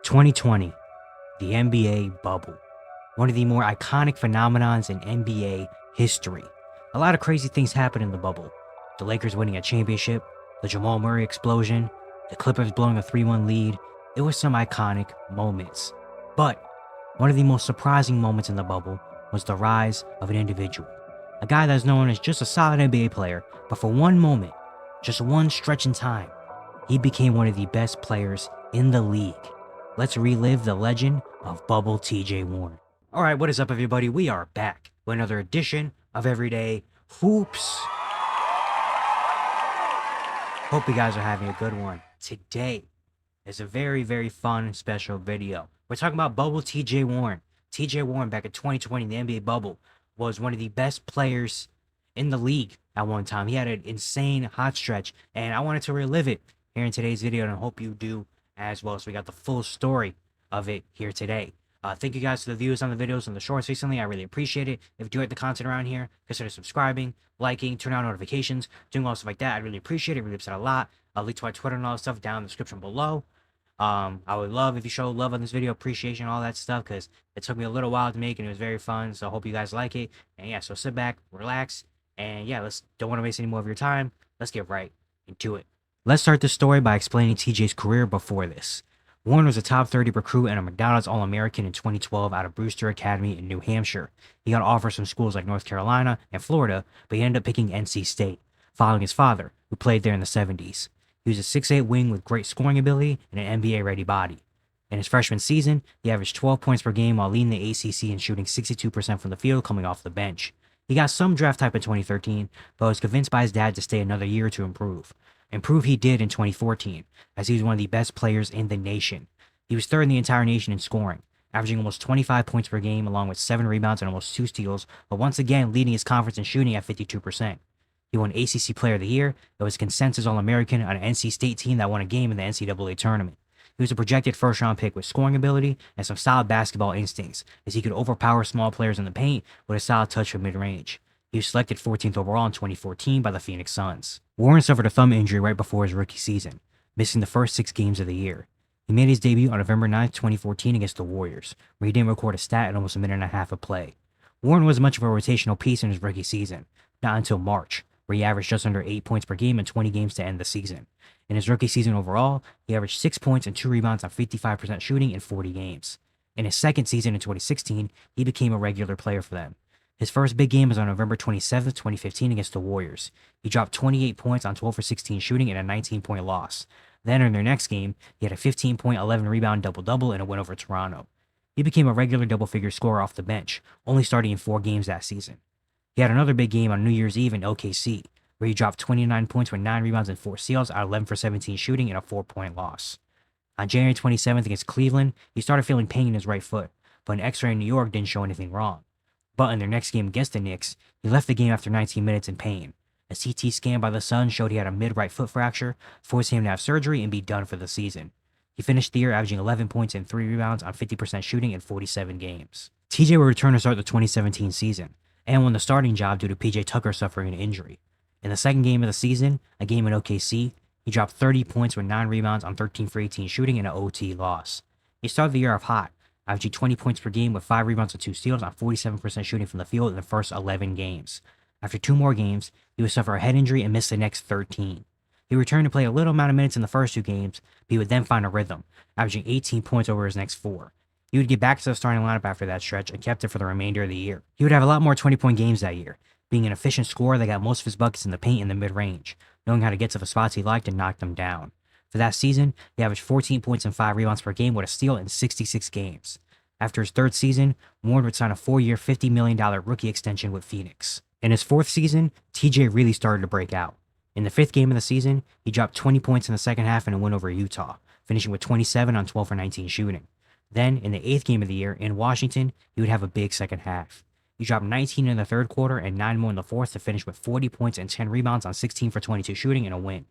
2020, the NBA bubble. One of the more iconic phenomenons in NBA history. A lot of crazy things happened in the bubble. The Lakers winning a championship, the Jamal Murray explosion, the Clippers blowing a 3-1 lead. It was some iconic moments. But one of the most surprising moments in the bubble was the rise of an individual. A guy that's known as just a solid NBA player, but for one moment, just one stretch in time, he became one of the best players in the league. Let's relive the legend of Bubble TJ Warren. Alright, what is up everybody? We are back with another edition of Everyday Hoops. Hope you guys are having a good one. Today is a very fun and special video. We're talking about Bubble TJ Warren. TJ Warren back in 2020 in the NBA bubble was one of the best players in the league at one time. He had an insane hot stretch and I wanted to relive it here in today's video and I hope you do as well. So we got the full story of it here today. Thank you guys for the views on the videos and the shorts recently. I really appreciate it. If you do like the content around here, consider subscribing, liking, turn on notifications, doing all stuff like that. I really appreciate it. It really upset a lot. I'll link to my Twitter and all that stuff down in the description below. I would love if you show love on this video, appreciation, all that stuff, because it took me a little while to make and it was very fun. So I hope you guys like it. And yeah, so sit back, relax, and yeah, don't want to waste any more of your time. Let's get right into it. Let's start the story by explaining TJ's career before this. Warren was a top 30 recruit and a McDonald's All-American in 2012 out of Brewster Academy in New Hampshire. He got offers from schools like North Carolina and Florida, but he ended up picking NC State, following his father, who played there in the 70s. He was a 6'8" wing with great scoring ability and an NBA-ready body. In his freshman season, he averaged 12 points per game while leading the ACC and shooting 62% from the field coming off the bench. He got some draft type in 2013, but was convinced by his dad to stay another year to improve. Improve he did in 2014, as he was one of the best players in the nation. He was third in the entire nation in scoring, averaging almost 25 points per game along with 7 rebounds and almost 2 steals, but once again leading his conference in shooting at 52%. He won ACC Player of the Year and was consensus All-American on an NC State team that won a game in the NCAA tournament. He was a projected first-round pick with scoring ability and some solid basketball instincts, as he could overpower small players in the paint with a solid touch from mid-range. He was selected 14th overall in 2014 by the Phoenix Suns. Warren suffered a thumb injury right before his rookie season, missing the first 6 games of the year. He made his debut on November 9, 2014 against the Warriors, where he didn't record a stat in almost a minute and a half of play. Warren was much of a rotational piece in his rookie season, not until March, where he averaged just under 8 points per game in 20 games to end the season. In his rookie season overall, he averaged 6 points and 2 rebounds on 55% shooting in 40 games. In his second season in 2016, he became a regular player for them. His first big game was on November 27, 2015 against the Warriors. He dropped 28 points on 12 for 16 shooting in a 19-point loss. Then in their next game, he had a 15-point, 11-rebound double-double in a win over Toronto. He became a regular double-figure scorer off the bench, only starting in 4 games that season. He had another big game on New Year's Eve in OKC, where he dropped 29 points with 9 rebounds and 4 steals out of 11 for 17 shooting in a 4-point loss. On January 27th against Cleveland, he started feeling pain in his right foot, but an X-ray in New York didn't show anything wrong. But in their next game against the Knicks, he left the game after 19 minutes in pain. A CT scan by the Suns showed he had a mid-right foot fracture, forcing him to have surgery and be done for the season. He finished the year averaging 11 points and 3 rebounds on 50% shooting in 47 games. TJ would return to start the 2017 season, and won the starting job due to PJ Tucker suffering an injury. In the second game of the season, a game in OKC, he dropped 30 points with 9 rebounds on 13 for 18 shooting in an OT loss. He started the year off hot, averaging 20 points per game with 5 rebounds and 2 steals on 47% shooting from the field in the first 11 games. After 2 more games, he would suffer a head injury and miss the next 13. He returned to play a little amount of minutes in the first 2 games, but he would then find a rhythm, averaging 18 points over his next 4. He would get back to the starting lineup after that stretch and kept it for the remainder of the year. He would have a lot more 20-point games that year, being an efficient scorer that got most of his buckets in the paint and the mid-range, knowing how to get to the spots he liked and knock them down. For that season, he averaged 14 points and 5 rebounds per game with a steal in 66 games. After his 3rd season, Warren would sign a 4-year, $50 million rookie extension with Phoenix. In his 4th season, TJ really started to break out. In the 5th game of the season, he dropped 20 points in the second half in a win over Utah, finishing with 27 on 12 for 19 shooting. Then, in the 8th game of the year, in Washington, he would have a big second half. He dropped 19 in the 3rd quarter and 9 more in the 4th to finish with 40 points and 10 rebounds on 16 for 22 shooting in a win.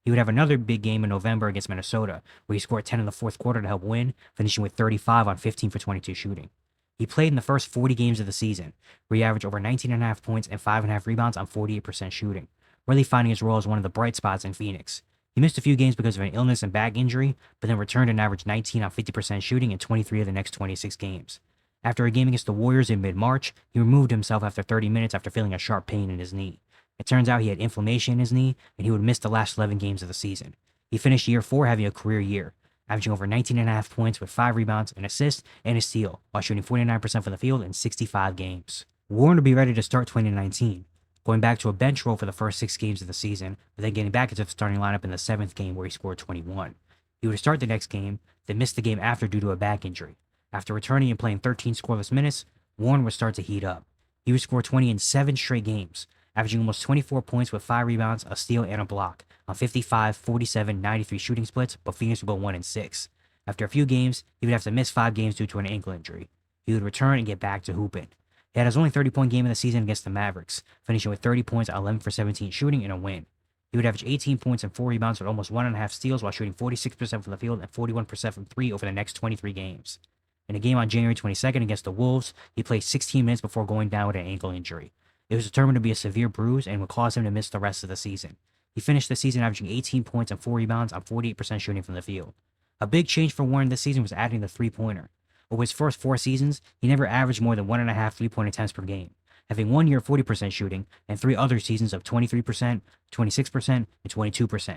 He would have another big game in November against Minnesota, where he scored 10 in the 4th quarter to help win, finishing with 35 on 15 for 22 shooting. He played in the first 40 games of the season, where he averaged over 19.5 points and 5.5 rebounds on 48% shooting, really finding his role as one of the bright spots in Phoenix. He missed a few games because of an illness and back injury, but then returned and averaged 19 on 50% shooting in 23 of the next 26 games. After a game against the Warriors in mid-March, he removed himself after 30 minutes after feeling a sharp pain in his knee. It turns out he had inflammation in his knee, and he would miss the last 11 games of the season. He finished year 4 having a career year, averaging over 19.5 points with 5 rebounds, an assist, and a steal, while shooting 49% from the field in 65 games. Warren would be ready to start 2019, going back to a bench role for the first 6 games of the season, but then getting back into the starting lineup in the 7th game where he scored 21. He would start the next game, then miss the game after due to a back injury. After returning and playing 13 scoreless minutes, Warren would start to heat up. He would score 20 in 7 straight games, averaging almost 24 points with 5 rebounds, a steal, and a block on 55, 47, 93 shooting splits, but Phoenix would go 1-6. After a few games, he would have to miss 5 games due to an ankle injury. He would return and get back to hooping. He had his only 30-point game of the season against the Mavericks, finishing with 30 points, 11 for 17 shooting, and a win. He would average 18 points and 4 rebounds with almost 1.5 steals while shooting 46% from the field and 41% from 3 over the next 23 games. In a game on January 22nd against the Wolves, he played 16 minutes before going down with an ankle injury. It was determined to be a severe bruise and would cause him to miss the rest of the season. He finished the season averaging 18 points and 4 rebounds on 48% shooting from the field. A big change for Warren this season was adding the three-pointer. Over his first 4 seasons, he never averaged more than 1.5 three-point attempts per game, having 1 year of 40% shooting and 3 other seasons of 23%, 26%, and 22%.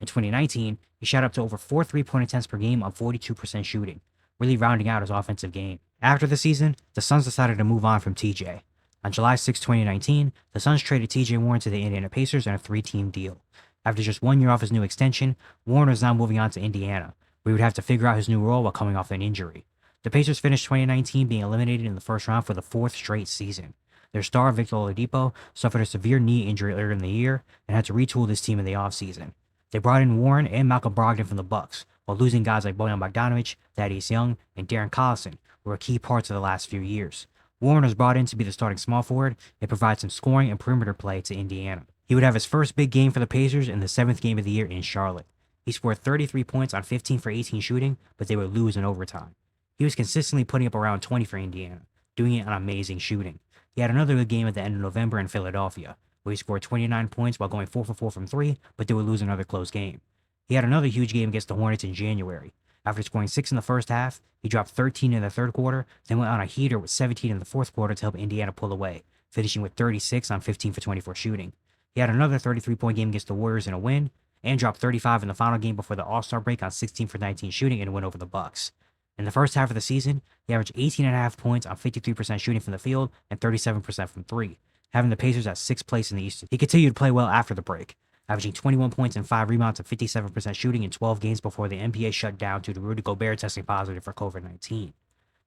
In 2019, he shot up to over 4 three-point attempts per game on 42% shooting, really rounding out his offensive game. After the season, the Suns decided to move on from TJ. On July 6, 2019, the Suns traded TJ Warren to the Indiana Pacers in a 3-team deal. After just 1 year off his new extension, Warren was now moving on to Indiana, where he would have to figure out his new role while coming off an injury. The Pacers finished 2019 being eliminated in the first round for the 4th straight season. Their star, Victor Oladipo, suffered a severe knee injury earlier in the year and had to retool this team in the offseason. They brought in Warren and Malcolm Brogdon from the Bucks, while losing guys like Bojan Bogdanovic, Thaddeus Young, and Darren Collison, who were key parts of the last few years. Warren was brought in to be the starting small forward and provide some scoring and perimeter play to Indiana. He would have his first big game for the Pacers in the 7th game of the year in Charlotte. He scored 33 points on 15 for 18 shooting, but they would lose in overtime. He was consistently putting up around 20 for Indiana, doing it on amazing shooting. He had another good game at the end of November in Philadelphia, where he scored 29 points while going 4 for 4 from 3, but they would lose another close game. He had another huge game against the Hornets in January. After scoring 6 in the first half, he dropped 13 in the third quarter, then went on a heater with 17 in the fourth quarter to help Indiana pull away, finishing with 36 on 15 for 24 shooting. He had another 33-point game against the Warriors in a win, and dropped 35 in the final game before the All-Star break on 16 for 19 shooting and a win over the Bucks. In the first half of the season, he averaged 18.5 points on 53% shooting from the field and 37% from 3, having the Pacers at 6th place in the East. He continued to play well after the break, averaging 21 points and 5 rebounds and 57% shooting in 12 games before the NBA shut down due to Rudy Gobert testing positive for COVID-19.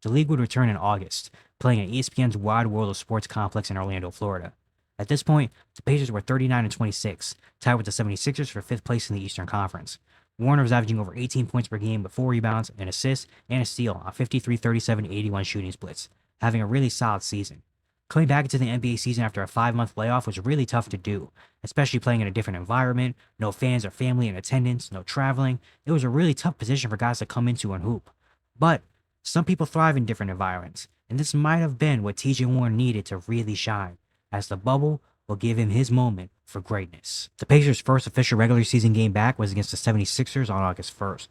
The league would return in August, playing at ESPN's Wide World of Sports complex in Orlando, Florida. At this point, the Pacers were 39-26, tied with the 76ers for 5th place in the Eastern Conference. Warren was averaging over 18 points per game with 4 rebounds, an assist, and a steal on 53, 37, 81 shooting splits, having a really solid season. Coming back into the NBA season after a 5-month layoff was really tough to do, especially playing in a different environment, no fans or family in attendance, no traveling. It was a really tough position for guys to come into and hoop. But some people thrive in different environments, and this might have been what TJ Warren needed to really shine, as the bubble will give him his moment for greatness. The Pacers' first official regular season game back was against the 76ers on August 1st.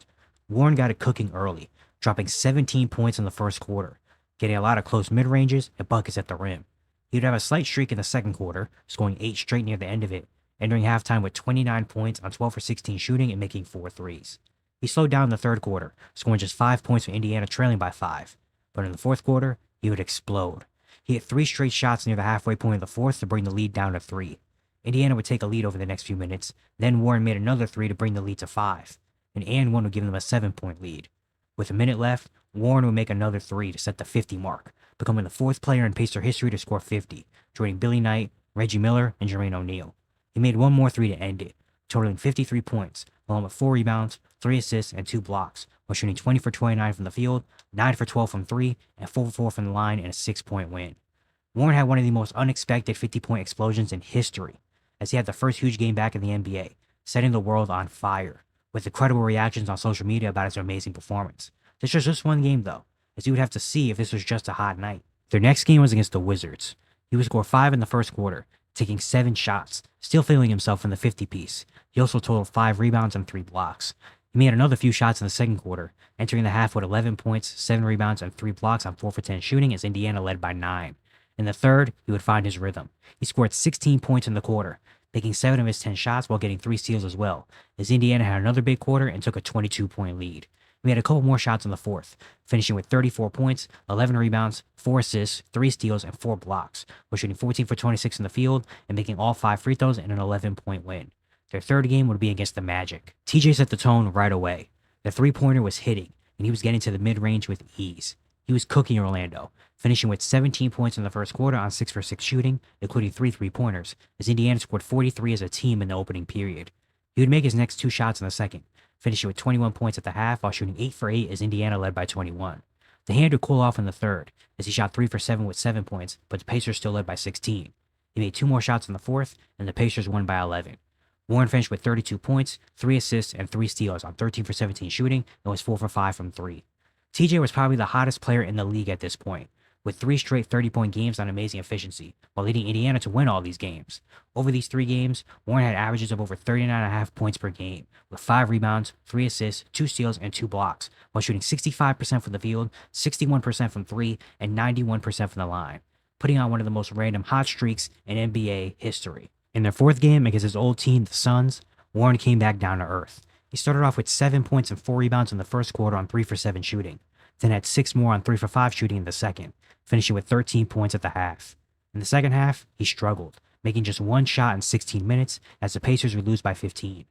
Warren got it cooking early, dropping 17 points in the first quarter, getting a lot of close mid-ranges and buckets at the rim. He would have a slight streak in the second quarter, scoring 8 straight near the end of it, entering halftime with 29 points on 12 for 16 shooting and making 4 threes. He slowed down in the third quarter, scoring just 5 points for Indiana, trailing by 5. But in the fourth quarter, he would explode. He hit 3 straight shots near the halfway point of the fourth to bring the lead down to 3. Indiana would take a lead over the next few minutes, then Warren made another 3 to bring the lead to 5, and one would give them a 7-point lead. With a minute left, Warren would make another 3 to set the 50 mark, becoming the 4th player in Pacer history to score 50, joining Billy Knight, Reggie Miller, and Jermaine O'Neal. He made one more 3 to end it, totaling 53 points, along with 4 rebounds, 3 assists, and 2 blocks, while shooting 20 for 29 from the field, 9 for 12 from 3, and 4 for 4 from the line in a 6-point win. Warren had one of the most unexpected 50-point explosions in history, as he had the first huge game back in the NBA, setting the world on fire, with incredible reactions on social media about his amazing performance. This was just one game though, as you would have to see if this was just a hot night. Their next game was against the Wizards. He would score 5 in the first quarter, taking 7 shots, still failing himself in the 50-piece. He also totaled 5 rebounds and 3 blocks. He made another few shots in the second quarter, entering the half with 11 points, 7 rebounds, and 3 blocks on 4 for 10 shooting as Indiana led by 9. In the third, he would find his rhythm. He scored 16 points in the quarter, taking 7 of his 10 shots while getting 3 steals as well, as Indiana had another big quarter and took a 22-point lead. We had a couple more shots in the fourth, finishing with 34 points, 11 rebounds, 4 assists, 3 steals, and 4 blocks, while shooting 14 for 26 in the field and making all 5 free throws in an 11-point win. Their third game would be against the Magic. TJ set the tone right away. The three-pointer was hitting, and he was getting to the mid-range with ease. He was cooking Orlando, finishing with 17 points in the first quarter on 6 for 6 shooting, including 3 three-pointers, as Indiana scored 43 as a team in the opening period. He would make his next 2 shots in the second, finishing with 21 points at the half while shooting 8 for 8 as Indiana led by 21. The hand would cool off in the third, as he shot 3 for 7 with 7 points, but the Pacers still led by 16. He made 2 more shots in the fourth, and the Pacers won by 11. Warren finished with 32 points, 3 assists, and 3 steals on 13 for 17 shooting and was 4 for 5 from 3. TJ was probably the hottest player in the league at this point, with 3 straight 30-point games on amazing efficiency, while leading Indiana to win all these games. Over these 3 games, Warren had averages of over 39.5 points per game, with 5 rebounds, 3 assists, 2 steals, and 2 blocks, while shooting 65% from the field, 61% from 3, and 91% from the line, putting on one of the most random hot streaks in NBA history. In their fourth game against his old team, the Suns, Warren came back down to earth. He started off with 7 points and 4 rebounds in the first quarter on 3 for 7 shooting, then had 6 more on 3 for 5 shooting in the second, finishing with 13 points at the half. In the second half, he struggled, making just 1 shot in 16 minutes as the Pacers would lose by 15.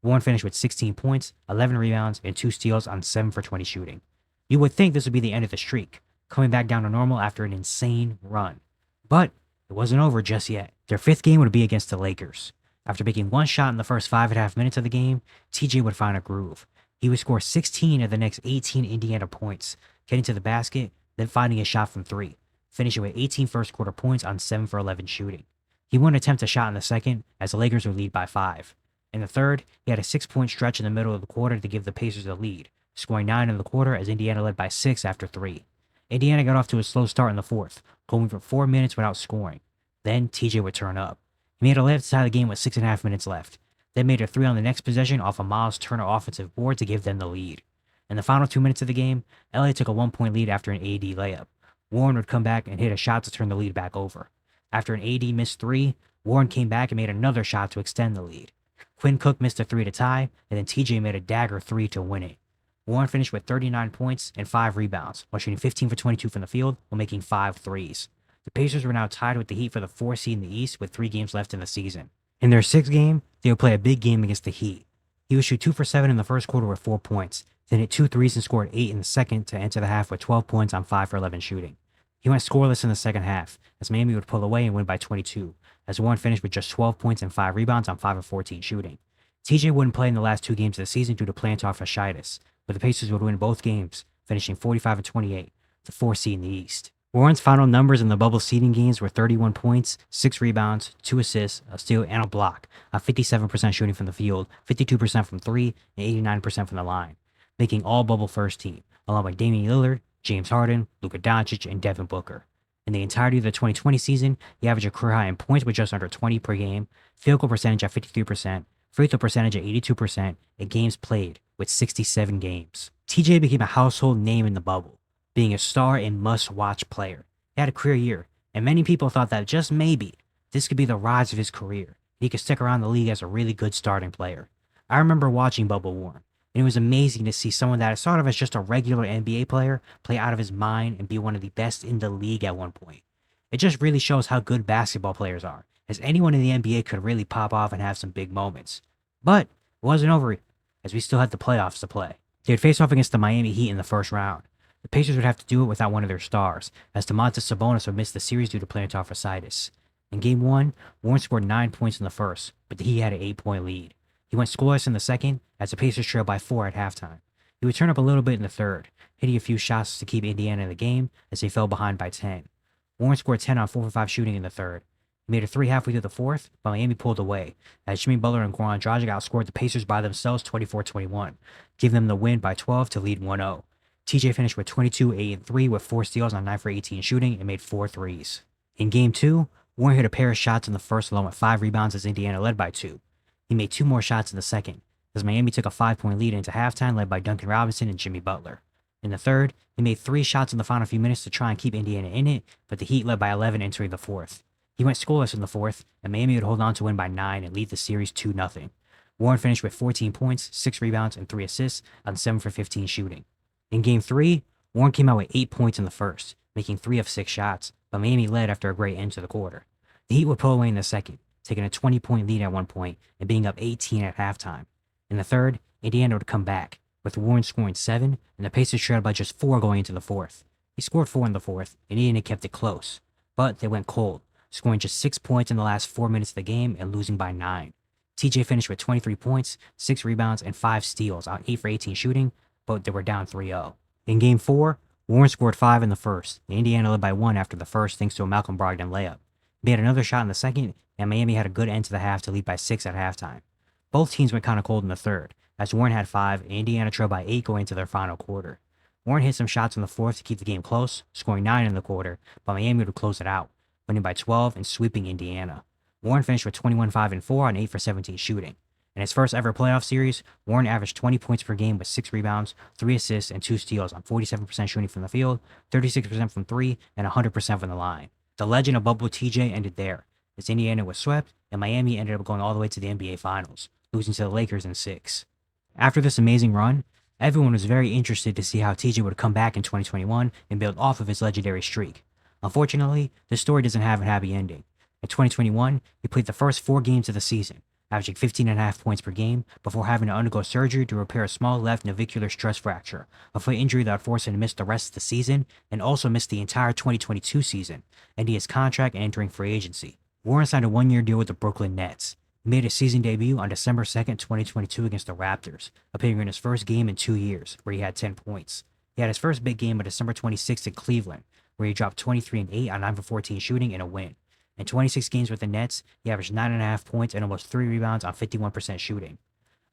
Warren finished with 16 points, 11 rebounds, and 2 steals on 7 for 20 shooting. You would think this would be the end of the streak, coming back down to normal after an insane run. But it wasn't over just yet. Their fifth game would be against the Lakers. After making 1 shot in the first 5.5 minutes of the game, TJ would find a groove. He would score 16 of the next 18 Indiana points, getting to the basket, then finding a shot from 3, finishing with 18 first quarter points on 7 for 11 shooting. He wouldn't attempt a shot in the second, as the Lakers would lead by 5. In the third, he had a 6-point stretch in the middle of the quarter to give the Pacers the lead, scoring 9 in the quarter as Indiana led by 6 after 3. Indiana got off to a slow start in the fourth, going for 4 minutes without scoring. Then TJ would turn up. He made a layup to tie the game with 6.5 minutes left, then made a 3 on the next possession off a Miles Turner offensive board to give them the lead. In the final 2 minutes of the game, LA took a 1-point lead after an AD layup. Warren would come back and hit a shot to turn the lead back over. After an AD missed 3, Warren came back and made another shot to extend the lead. Quinn Cook missed a 3 to tie, and then TJ made a dagger 3 to win it. Warren finished with 39 points and 5 rebounds, while shooting 15 for 22 from the field while making 5 threes. The Pacers were now tied with the Heat for the 4th seed in the East with 3 games left in the season. In their 6th game, they would play a big game against the Heat. He would shoot 2 for 7 in the first quarter with 4 points, then hit 2 threes and scored 8 in the second to enter the half with 12 points on 5 for 11 shooting. He went scoreless in the second half, as Miami would pull away and win by 22, as Warren finished with just 12 points and 5 rebounds on 5 of 14 shooting. TJ wouldn't play in the last 2 games of the season due to plantar fasciitis, but the Pacers would win both games, finishing 45 and 28, the 4th seed in the East. Warren's final numbers in the bubble seeding games were 31 points, 6 rebounds, 2 assists, a steal, and a block, on 57% shooting from the field, 52% from 3, and 89% from the line, making all bubble first team, along with Damian Lillard, James Harden, Luka Doncic, and Devin Booker. In the entirety of the 2020 season, he averaged a career high in points with just under 20 per game, field goal percentage at 53%, free throw percentage at 82%, and games played with 67 games. TJ became a household name in the bubble, being a star and must-watch player. He had a career year, and many people thought that just maybe this could be the rise of his career. He could stick around the league as a really good starting player. I remember watching Bubble Warren, and it was amazing to see someone that I thought of as just a regular NBA player play out of his mind and be one of the best in the league at one point. It just really shows how good basketball players are, as anyone in the NBA could really pop off and have some big moments. But it wasn't over, as we still had the playoffs to play. They would face off against the Miami Heat in the first round. The Pacers would have to do it without one of their stars, as Domantas Sabonis would miss the series due to plantar fasciitis. In Game 1, Warren scored 9 points in the first, but the Heat had an 8-point lead. He went scoreless in the second, as the Pacers trailed by 4 at halftime. He would turn up a little bit in the third, hitting a few shots to keep Indiana in the game as they fell behind by 10. Warren scored 10 on 4 for 5 shooting in the third. He made a 3 halfway through the fourth, but Miami pulled away, as Jimmy Butler and Goran Dragic outscored the Pacers by themselves 24-21, giving them the win by 12 to lead 1-0. TJ finished with 22, 8, and 3 with 4 steals on 9 for 18 shooting and made 4 threes. In Game 2, Warren hit a pair of shots in the first along with 5 rebounds as Indiana led by 2. He made 2 more shots in the second, as Miami took a 5-point lead into halftime led by Duncan Robinson and Jimmy Butler. In the third, he made 3 shots in the final few minutes to try and keep Indiana in it, but the Heat led by 11 entering the fourth. He went scoreless in the fourth, and Miami would hold on to win by 9 and lead the series 2-0. Warren finished with 14 points, 6 rebounds, and 3 assists on 7 for 15 shooting. In Game 3, Warren came out with 8 points in the first, making 3 of 6 shots, but Miami led after a great end to the quarter. The Heat would pull away in the second, taking a 20-point lead at one point and being up 18 at halftime. In the third, Indiana would come back, with Warren scoring 7 and the Pacers trailed by just 4 going into the fourth. He scored 4 in the fourth, and Indiana kept it close, but they went cold, scoring just 6 points in the last 4 minutes of the game and losing by 9. TJ finished with 23 points, 6 rebounds, and 5 steals on 8 for 18 shooting, but they were down 3-0. In Game 4, Warren scored 5 in the first, and Indiana led by 1 after the first thanks to a Malcolm Brogdon layup. He had another shot in the second, and Miami had a good end to the half to lead by 6 at halftime. Both teams went kind of cold in the third, as Warren had 5 and Indiana trailed by 8 going into their final quarter. Warren hit some shots in the fourth to keep the game close, scoring 9 in the quarter, but Miami would close it out, winning by 12 and sweeping Indiana. Warren finished with 21, 5, and 4 on 8 for 17 shooting. In his first ever playoff series, Warren averaged 20 points per game with 6 rebounds, 3 assists, and 2 steals on 47% shooting from the field, 36% from 3, and 100% from the line. The legend of Bubble TJ ended there, as Indiana was swept, and Miami ended up going all the way to the NBA Finals, losing to the Lakers in 6. After this amazing run, everyone was very interested to see how TJ would come back in 2021 and build off of his legendary streak. Unfortunately, the story doesn't have a happy ending. In 2021, he played the first 4 games of the season, averaging 15.5 points per game before having to undergo surgery to repair a small left navicular stress fracture, a foot injury that forced him to miss the rest of the season and also miss the entire 2022 season, ending his contract and entering free agency. Warren signed a 1-year deal with the Brooklyn Nets. He made his season debut on December 2nd, 2022 against the Raptors, appearing in his first game in 2 years, where he had 10 points. He had his first big game on December 26th in Cleveland, where he dropped 23 and 8 on 9 for 14 shooting in a win. In 26 games with the Nets, he averaged 9.5 points and almost 3 rebounds on 51% shooting.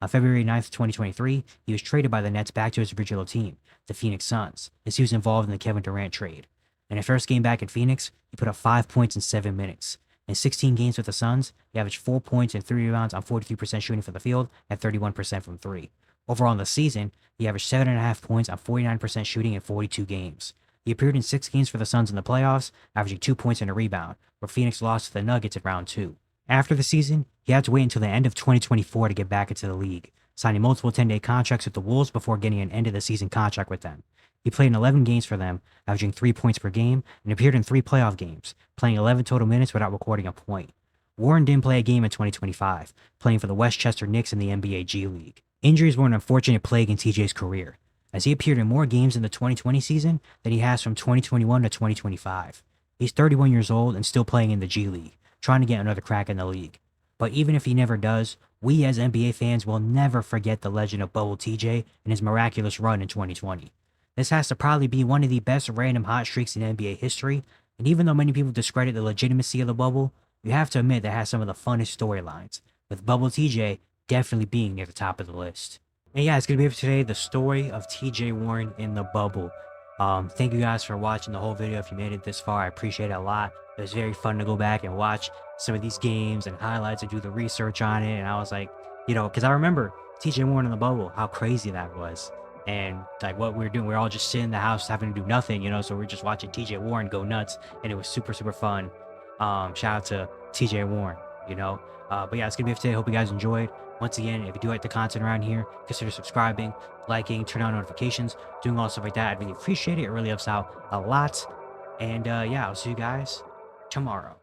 On February 9th, 2023, he was traded by the Nets back to his original team, the Phoenix Suns, as he was involved in the Kevin Durant trade. In his first game back in Phoenix, he put up 5 points in 7 minutes. In 16 games with the Suns, he averaged 4 points and 3 rebounds on 43% shooting from the field and 31% from 3. Overall in the season, he averaged 7.5 points on 49% shooting in 42 games. He appeared in 6 games for the Suns in the playoffs, averaging 2 points and a rebound, where Phoenix lost to the Nuggets in round 2. After the season, he had to wait until the end of 2024 to get back into the league, signing multiple 10-day contracts with the Wolves before getting an end-of-the-season contract with them. He played in 11 games for them, averaging 3 points per game, and appeared in 3 playoff games, playing 11 total minutes without recording a point. Warren didn't play a game in 2025, playing for the Westchester Knicks in the NBA G League. Injuries were an unfortunate plague in TJ's career, as he appeared in more games in the 2020 season than he has from 2021 to 2025. He's 31 years old and still playing in the G League, trying to get another crack in the league. But even if he never does, we as NBA fans will never forget the legend of Bubble TJ and his miraculous run in 2020. This has to probably be one of the best random hot streaks in NBA history, and even though many people discredit the legitimacy of the bubble, you have to admit that it has some of the funnest storylines, with Bubble TJ definitely being near the top of the list. And yeah, it's going to be it for today, the story of TJ Warren in the bubble. Thank you guys for watching the whole video. If you made it this far, I appreciate it a lot. It was very fun to go back and watch some of these games and highlights and do the research on it. And I was like, because I remember TJ Warren in the bubble, how crazy that was. And like what we were doing, we were all just sitting in the house having to do nothing, so we're just watching TJ Warren go nuts. And it was super, super fun. Shout out to TJ Warren, But yeah, it's going to be it for today. Hope you guys enjoyed. Once again, if you do like the content around here, consider subscribing, liking, turn on notifications, doing all stuff like that. I'd really appreciate it. It really helps out a lot. And yeah, I'll see you guys tomorrow.